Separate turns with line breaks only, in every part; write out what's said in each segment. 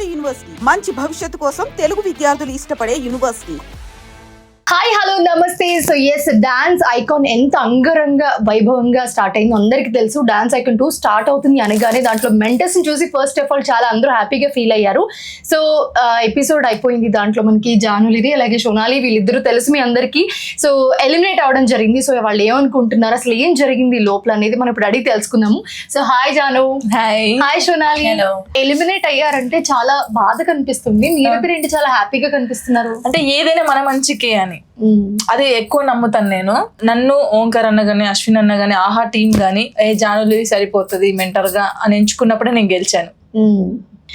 నాడు యూనివర్సిటీ మంచి భవిష్యత్తు కోసం తెలుగు విద్యార్థులు ఇష్టపడే యూనివర్సిటీ.
హాయ్ హలో నమస్తే. సో ఎస్, డాన్స్ ఐకాన్ ఎంత అంగరంగ వైభవంగా స్టార్ట్ అయిందో అందరికీ తెలుసు. డాన్స్ ఐకాన్ 2 స్టార్ట్ అవుతుంది అనగానే దాంట్లో మెంటర్స్ ని చూసి ఫస్ట్ ఆఫ్ ఆల్ చాలా అందరూ హ్యాపీగా ఫీల్ అయ్యారు. సో ఎపిసోడ్ అయిపోయింది. దాంట్లో మనకి జానులిది అలాగే సోనాలి వీళ్ళిద్దరూ తెలుసు మీ అందరికీ. సో ఎలిమినేట్ అవడం జరిగింది. సో వాళ్ళు ఏమనుకుంటున్నారు, అసలు ఏం జరిగింది లోపల అనేది మనం ఇప్పుడు అడిగి తెలుసుకుందాము. So hi Janu. Hi Sonali. Eliminate అయ్యారంటే చాలా బాధ కనిపిస్తుంది, మీరిద్దరు ఏంటి చాలా హ్యాపీగా కనిపిస్తున్నారు?
అంటే ఏదైనా మన మంచికే అని అది ఎక్కువ నమ్ముతాను నేను. నన్ను ఓంకార్ అన్న గానీ అశ్విన్ అన్న గానీ ఆహా టీమ్ గానీ జానులి సరిపోతుంది మెంటర్ గా అని ఎంచుకున్నప్పుడే నేను గెలిచాను.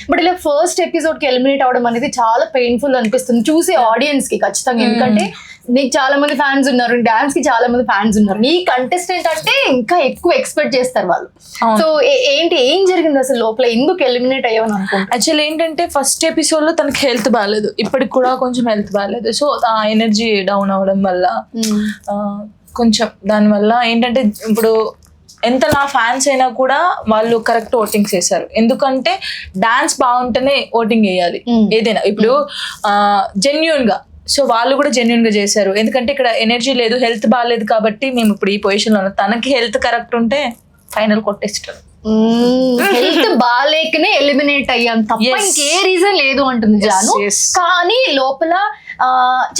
బట్ ఇలా ఫస్ట్ ఎపిసోడ్ కి ఎలిమినేట్ అవడం అనేది చాలా పెయిన్ఫుల్ అనిపిస్తుంది చూసే ఆడియన్స్ కి ఖచ్చితంగా. ఎందుకంటే నీకు చాలా మంది ఫ్యాన్స్ ఉన్నారు, డాన్స్ కి చాలా మంది ఫ్యాన్స్ ఉన్నారు, నీ కంటెస్టెంట్ అంటే ఇంకా ఎక్కువ ఎక్స్పెక్ట్ చేస్తారు వాళ్ళు. సో ఏం జరిగింది అసలు లోపల, ఎందుకు ఎలిమినేట్ అయ్యావని అనుకుంటా?
యాక్చువల్లీ ఏంటంటే ఫస్ట్ ఎపిసోడ్ లో తనకి హెల్త్ బాగాలేదు, ఇప్పటికి కూడా కొంచెం హెల్త్ బాగాలేదు. సో ఆ ఎనర్జీ డౌన్ అవడం వల్ల కొంచెం దానివల్ల ఏంటంటే ఇప్పుడు ఎంత నా ఫ్యాన్స్ అయినా కూడా వాళ్ళు కరెక్ట్ ఓటింగ్స్ చేశారు. ఎందుకంటే డాన్స్ బాగుంటేనే ఓటింగ్ వేయాలి ఏదైనా. ఇప్పుడు జెన్యూన్ గా, సో వాళ్ళు కూడా జెన్యున్ గా చేశారు. ఎందుకంటే ఇక్కడ ఎనర్జీ లేదు, హెల్త్ బాగాలేదు కాబట్టి మేము ఇప్పుడు ఈ పొజిషన్ లో ఉన్నాం. తనకి హెల్త్ కరెక్ట్ ఉంటే ఫైనల్ కొట్టేస్తారు.
హెల్త్ బాగాలేకనే ఎలిమినేట్ అయ్యాం తప్ప ఇంకే రీజన్ లేదు అంటుంది జాను. కానీ లోపల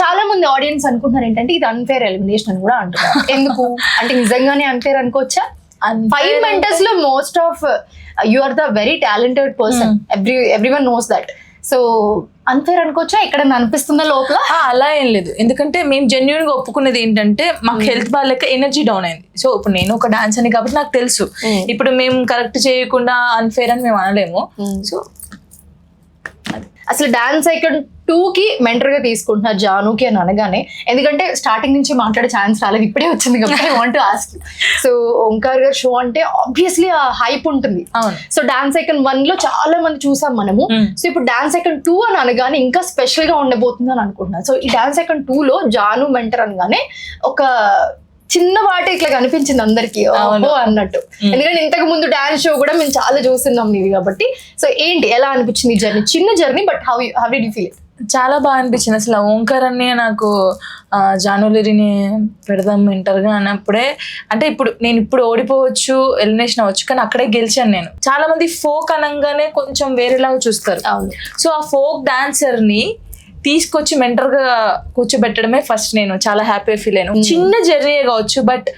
చాలా మంది ఆడియన్స్ అనుకుంటున్నారు ఏంటంటే ఇది అన్ఫేర్ ఎలిమినేషన్ అని కూడా అంటున్నారు. ఎందుకు అంటే నిజంగానే అన్ఫేర్ అనుకోవచ్చా? 5 మెంటర్స్ లో most of you are the very talented person, everyone knows that. So unfair అనుకోవచ్చా? ఎక్కడ అనిపిస్తుందా లోపల?
అలా ఏం లేదు. ఎందుకంటే మేము జెన్యున్ గా ఒప్పుకునేది ఏంటంటే మాకు హెల్త్ బాగాలేక ఎనర్జీ డౌన్ అయింది. సో ఇప్పుడు నేను ఒక డాన్స్ అని కాబట్టి నాకు తెలుసు. ఇప్పుడు మేము కరెక్ట్ చేయకుండా అన్ఫేర్ అని మేము అనలేము. సో
అసలు డాన్స్ ఐకాన్ 2 కి మెంటర్ గా తీసుకుంటున్నారు జానుకి అని అనగానే, ఎందుకంటే స్టార్టింగ్ నుంచి మాట్లాడే ఛాన్స్ రాలేదు, ఇప్పుడే వచ్చింది కాబట్టి I want to ask you. So Omkar గారు షో అంటే ఆబ్వియస్లీ ఆ హైప్ ఉంటుంది. సో డాన్స్ ఐకాన్ 1 లో చాలా మంది చూసాం మనము. సో ఇప్పుడు డాన్స్ ఐకాన్ 2 అని అనగానే ఇంకా స్పెషల్ గా ఉండబోతుంది అని అనుకుంటున్నాను. సో ఈ డాన్స్ ఐకాన్ 2 లో జాను మెంటర్ అనగానే ఒక చిన్న వాటి ఇట్లా కనిపించింది అందరికి అన్నట్టు. ఎందుకంటే ఇంతకు ముందు డాన్స్ షో కూడా మేము చాలా చూస్తున్నాం ఇది కాబట్టి. సో ఏంటి, ఎలా అనిపించింది జర్నీ? చిన్న journey, but how did you feel?
చాలా బాగా అనిపించింది. అసలు ఓంకార్ అన్నయ్య నాకు జానులిరిని పెడదాం మెంటర్గా అన్నప్పుడే, అంటే నేను ఇప్పుడు ఓడిపోవచ్చు, ఎలిమినేషన్ అవ్వచ్చు, కానీ అక్కడే గెలిచాను నేను. చాలా మంది ఫోక్ అనగానే కొంచెం వేరేలాగా చూస్తారు. సో ఆ ఫోక్ డాన్సర్ ని తీసుకొచ్చి మెంటర్ గా కూర్చోబెట్టడమే ఫస్ట్ నేను చాలా హ్యాపీగా ఫీల్ అయ్యాను. చిన్న జర్నీ కావచ్చు, బట్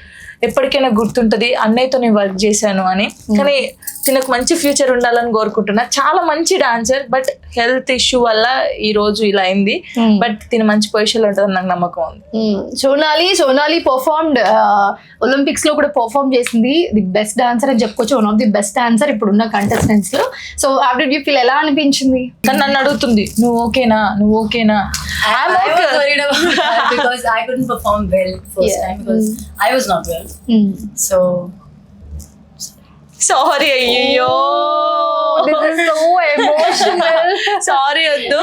ఎప్పటికైనా గుర్తుంటది అన్నయ్యతో నేను వర్క్ చేశాను అని. కానీ తినకు మంచి ఫ్యూచర్ ఉండాలని కోరుకుంటున్నా. చాలా మంచి డాన్సర్, బట్ హెల్త్ ఇష్యూ వల్ల ఈ రోజు ఇలా అయింది. బట్ తిన మంచి పొజిషన్ లో ఉంటుందని నాకు నమ్మకం ఉంది.
సోనాలి పర్ఫార్మ్డ్ ఒలింపిక్స్ లో కూడా పర్ఫార్మ్ చేసింది. ది బెస్ట్ డాన్సర్ అని చెప్పుకోవచ్చు, one of the best dancer ఇప్పుడున్న కంటెస్టెంట్స్ లో. So how did you feel, ఎలా అనిపించింది?
కానీ నన్ను అడుగుతుంది నువ్వు ఓకేనా.
Because I couldn't perform well first time because I was not well. So
sorry. అయ్యో,
this is so emotional.
Sorry వద్దు.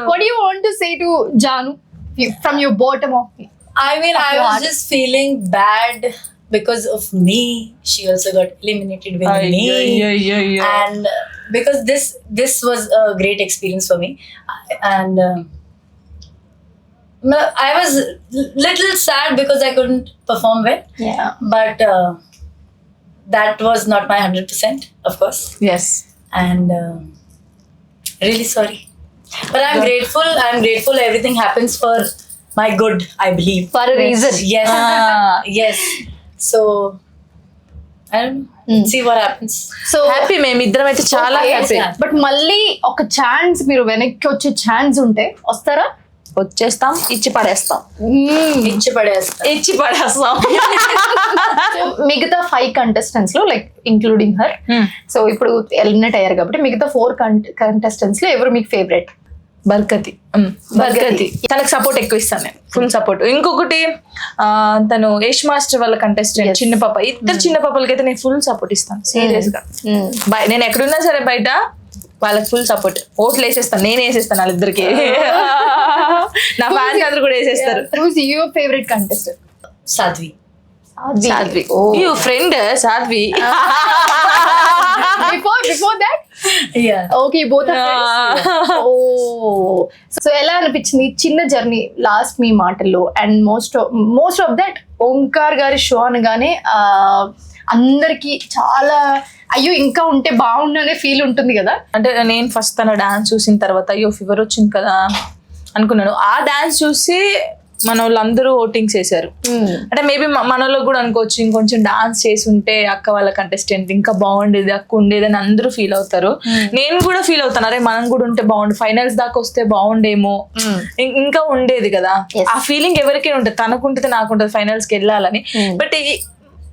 What do you want to say to Janu from your bottom of me?
I mean, I was just feeling bad because of me. She also got eliminated with me. And because this was a great experience for me. And I was little sad because I couldn't perform well.
Yeah.
But that was not my 100%, of course.
Yes.
And really sorry. But I'm grateful. Everything happens for my good, I believe.
For a reason.
Yes. Yes. So I don't know. See what happens.
So
happy, మేమిద్దరం అయితే చాలా happy.
But మళ్ళీ ఒక chance, మీరు వెనక్కి వచ్చే chance ఉంటే వస్తారా?
వచ్చేస్తాం, ఇచ్చి పడేస్తాం.
మిగతా 5 కంటెస్టెంట్స్ లో, లైక్ ఇంక్లూడింగ్ హర్, సో ఇప్పుడు ఎలిమినేట్ అయ్యారు కాబట్టి మిగతా 4 కంటెస్టెంట్స్ లో ఎవరు మీకు ఫేవరెట్?
బర్కతి. తనకు సపోర్ట్ ఎక్కువ ఇస్తాను నేను, ఫుల్ సపోర్ట్. ఇంకొకటి తను యష్ మాస్టర్ వాళ్ళ కంటెస్టెంట్ చిన్న పాప, ఇద్దరు చిన్న పాపలకైతే నేను ఫుల్ సపోర్ట్ ఇస్తాను సీరియస్ గా. నేను ఎక్కడున్నా సరే బయట వాళ్ళకి ఫుల్ సపోర్ట్. ఓట్లు వేసేస్తాను, నేనే వేసేస్తాను వాళ్ళిద్దరికి. నా ఫ్యాన్స్ అందరూ కూడా వేసేస్తారు.
Who's your favorite contestant?
Sadhvi.
Oh, you friend Sadhvi.
Before that,
Yeah.
Okay both ఓ సో ఎలా అనిపించింది చిన్న జర్నీ లాస్ట్ మీ మాటల్లో and most of that Omkar గారి షో అనగానే అందరికి చాలా అయ్యో ఇంకా ఉంటే బాగుండు అనే ఫీల్ ఉంటుంది కదా.
అంటే నేను ఫస్ట్ తన డాన్స్ చూసిన తర్వాత అయ్యో ఫీవర్ వచ్చింది కదా అనుకున్నాను. ఆ డాన్స్ చూసి మన వాళ్ళందరూ ఓటింగ్స్ వేశారు. అంటే మేబీ మన వాళ్ళకి కూడా అనుకోవచ్చు ఇంకొంచెం డాన్స్ చేసి ఉంటే అక్క వాళ్ళ కంటెస్టెంట్ ఇంకా బాగుండేది, అక్క ఉండేది అని అందరూ ఫీల్ అవుతారు. నేను కూడా ఫీల్ అవుతాను, అరే మనం కూడా ఉంటే బాగుండు, ఫైనల్స్ దాకా వస్తే బాగుండేమో, ఇంకా ఉండేది కదా. ఆ ఫీలింగ్ ఎవరికైనా ఉంటుంది, తనకుంటుంది నాకుంటుంది ఫైనల్స్ కి వెళ్ళాలని. బట్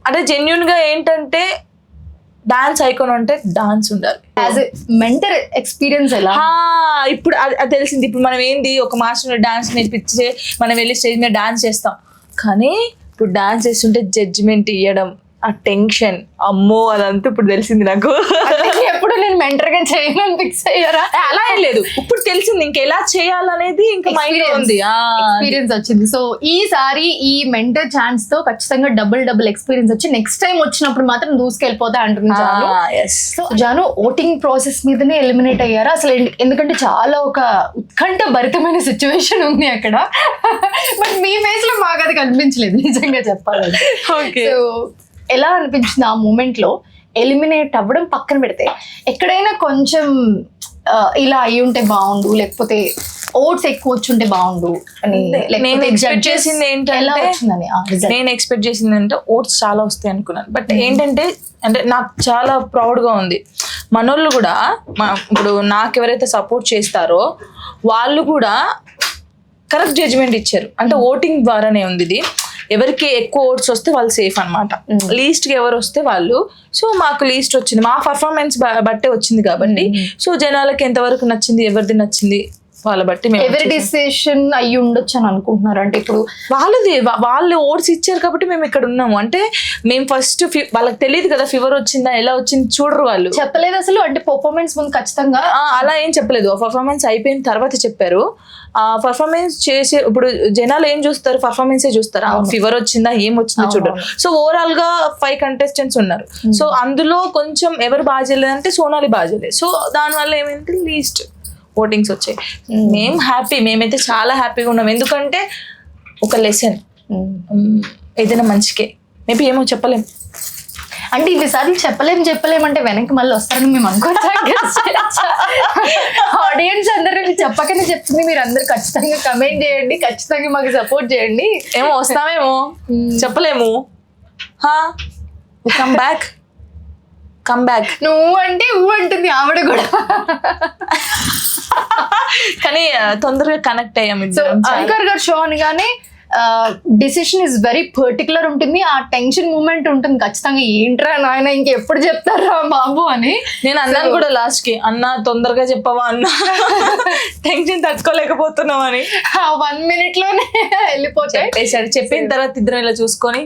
అంటే జెన్యున్ గా ఏంటంటే డాన్స్ ఐకాన్ అంటే డాన్స్ ఉండాలి.
యాజ్ ఎ మెంటర్ ఎక్స్పీరియన్స్ ఎలా
ఇప్పుడు అది తెలిసింది. ఇప్పుడు మనం ఏంది ఒక మాస్టర్ డాన్స్ నేర్పించే మనం వెళ్ళి స్టేజ్ మీద డాన్స్ చేస్తాం, కానీ ఇప్పుడు డాన్స్ చేస్తుంటే జడ్జిమెంట్ ఇవ్వడం, ఆ టెన్షన్, అమ్మో అదంతా ఇప్పుడు తెలిసింది నాకు.
ఎప్పుడు నేను మెంటర్ గా చేయను ఫిక్స్ అయ్యారా?
అలా ఏం లేదు, ఇప్పుడు తెలిసింది ఇంకెలా చేయాలనేది ఇంకా మైండ్ ఉంది,
ఎక్స్పీరియన్స్ వచ్చింది. సో ఈసారి ఈ మెంటర్ ఛాన్స్ తో ఖచ్చితంగా డబుల్ ఎక్స్పీరియన్స్ వచ్చి నెక్స్ట్ టైం వచ్చినప్పుడు మాత్రం దూసుకెళ్ళిపోతా అంటున్నాను. సో జాను ఓటింగ్ ప్రాసెస్ మీదనే ఎలిమినేట్ అయ్యారా అసలు? ఎందుకంటే చాలా ఒక ఉత్కంఠ భరితమైన సిచ్యువేషన్ ఉంది అక్కడ. బట్ మీ ఫేస్ లో మాకు అది కనిపించలేదు నిజంగా చెప్పాలంటే. సో ఎలా అనిపించింది ఆ మూమెంట్ లో ఎలిమినేట్ అవ్వడం పక్కన పెడితే? ఎక్కడైనా కొంచెం ఇలా అయి ఉంటే బాగుండు, లేకపోతే ఓట్స్ ఎక్కువ వచ్చుంటే బాగుండు అని
నేను ఎక్స్పెక్ట్ చేసింది ఏంటంటే, నేను ఎక్స్పెక్ట్ చేసింది అంటే ఓట్స్ చాలా వస్తాయి అనుకున్నాను. బట్ ఏంటంటే అంటే నాకు చాలా ప్రౌడ్ గా ఉంది, మనోళ్ళు కూడా ఇప్పుడు నాకు ఎవరైతే సపోర్ట్ చేస్తారో వాళ్ళు కూడా కరెక్ట్ జడ్జిమెంట్ ఇచ్చారు. అంటే ఓటింగ్ ద్వారానే ఉంది ఇది. ఎవరికి ఎక్కువ ఓట్స్ వస్తే వాళ్ళు సేఫ్ అనమాట, లీస్ట్ కి ఎవరు వస్తే వాళ్ళు. సో మాకు లీస్ట్ వచ్చింది, మా పర్ఫార్మెన్స్ బట్టే వచ్చింది కాబట్టి. సో జనాలకి ఎంతవరకు నచ్చింది, ఎవరిది నచ్చింది వాళ్ళ బట్టి
ఎవరి డిసిషన్ అయ్యి ఉండొచ్చు అని అనుకుంటున్నారు. అంటే ఇప్పుడు
వాళ్ళు ఓట్స్ ఇచ్చారు కాబట్టి మేము ఇక్కడ ఉన్నాము. అంటే మేము ఫస్ట్ వాళ్ళకి తెలియదు కదా ఫీవర్ వచ్చిందా ఎలా వచ్చింది చూడరు, వాళ్ళు
చెప్పలేదు అసలు. అంటే పర్ఫార్మెన్స్ ముందు ఖచ్చితంగా
అలా ఏం చెప్పలేదు, పర్ఫార్మెన్స్ అయిపోయిన తర్వాత చెప్పారు. ఆ పర్ఫార్మెన్స్ చేసే ఇప్పుడు జనాలు ఏం చూస్తారు, పర్ఫార్మెన్సే చూస్తారు, ఫీవర్ వచ్చిందా ఏం వచ్చిందో చూడరు. సో ఓవరాల్ గా 5 కంటెస్టెంట్స్ ఉన్నారు. సో అందులో కొంచెం ఎవరు బాగా చేయలేదంటే సోనాలి బాగా చేయలేదు. సో దానివల్ల ఏమైంది లీస్ట్ ఓటింగ్స్ వచ్చాయి. మేము హ్యాపీ, మేమైతే చాలా హ్యాపీగా ఉన్నాం. ఎందుకంటే ఒక లెసన్ ఏదైనా మంచికే, మేబీ ఏమో చెప్పలేం.
అంటే ఇన్నిసార్లు చెప్పలేం అంటే వెనక్కి మళ్ళీ వస్తారని మేము అనుకోవచ్చు. ఆడియన్స్ అందరూ చెప్పకనే చెప్తుంది, మీరు అందరు ఖచ్చితంగా కమెంట్ చేయండి, ఖచ్చితంగా మాకు సపోర్ట్ చేయండి.
ఏమో వస్తామేమో చెప్పలేము. కమ్ బ్యాక్
నువ్వు అంటే అంటుంది ఆవిడ కూడా.
కానీ తొందరగా కనెక్ట్ అయ్యాము.
సో ఓంకార్ గారు షో అనగానే డిసిషన్ ఇస్ వెరీ పర్టికులర్ ఉంటుంది, ఆ టెన్షన్ మూమెంట్ ఉంటుంది ఖచ్చితంగా. ఏంట్రా నాయన ఇంకెప్పుడు చెప్తారా బాబు అని
నేను అన్నాను కూడా లాస్ట్ కి, అన్న తొందరగా చెప్పవా అన్న, టెన్షన్ తట్టుకోలేకపోతున్నాం అని.
1 minute లోనే వెళ్ళిపోతే
చెప్పిన తర్వాత ఇద్దరం ఇలా చూసుకొని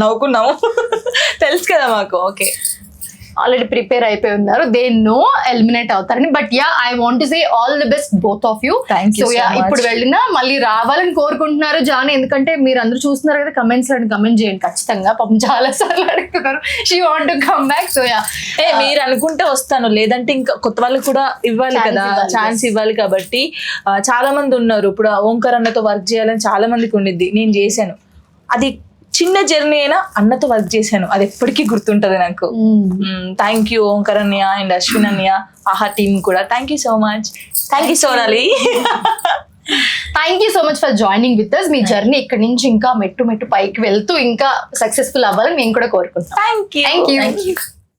నవ్వుకున్నాము. తెలుసు కదా మాకు, ఓకే
ఆల్రెడీ ప్రిపేర్ అయిపోయి ఉన్నారు, దే నో ఎలిమినేట్ అవుతారని. But yeah I want to say all the best both of you. So yeah ఇప్పుడు వెళ్ళినా మళ్ళీ రావాలని కోరుకుంటున్నారు జాను, ఎందుకంటే మీరు అందరూ చూస్తున్నారు కదా, కమెంట్స్ లో కమెంట్ చేయండి ఖచ్చితంగా. పాపం చాలా సార్లు అడుగుతున్నారు she want to come back. So yeah
మీరు అనుకుంటే వస్తాను, లేదంటే ఇంకా కొత్త వాళ్ళకి కూడా ఇవ్వాలి కదా, ఛాన్స్ ఇవ్వాలి. కాబట్టి చాలా మంది ఉన్నారు, ఇప్పుడు ఓంకార్ అన్నతో వర్క్ చేయాలని చాలా మందికి ఉండిద్ది. నేను చేశాను, అది చిన్న జర్నీ అయినా అన్నతో వర్క్ చేశాను, అది ఎప్పటికీ గుర్తుంటది నాకు. థ్యాంక్ యూ ఓంకార్ అన్నయ్య అండ్ అశ్విన్ అన్నయ్య, ఆహా టీమ్ కూడా thank you so much. Thank you Sonali.
Thank you so much for joining with us. మీ జర్నీ ఇక్కడ నుంచి ఇంకా మెట్టు పైకి వెళ్తూ ఇంకా సక్సెస్ఫుల్ అవ్వాలని మేము కూడా కోరుకుంటున్నాం.
Thank you.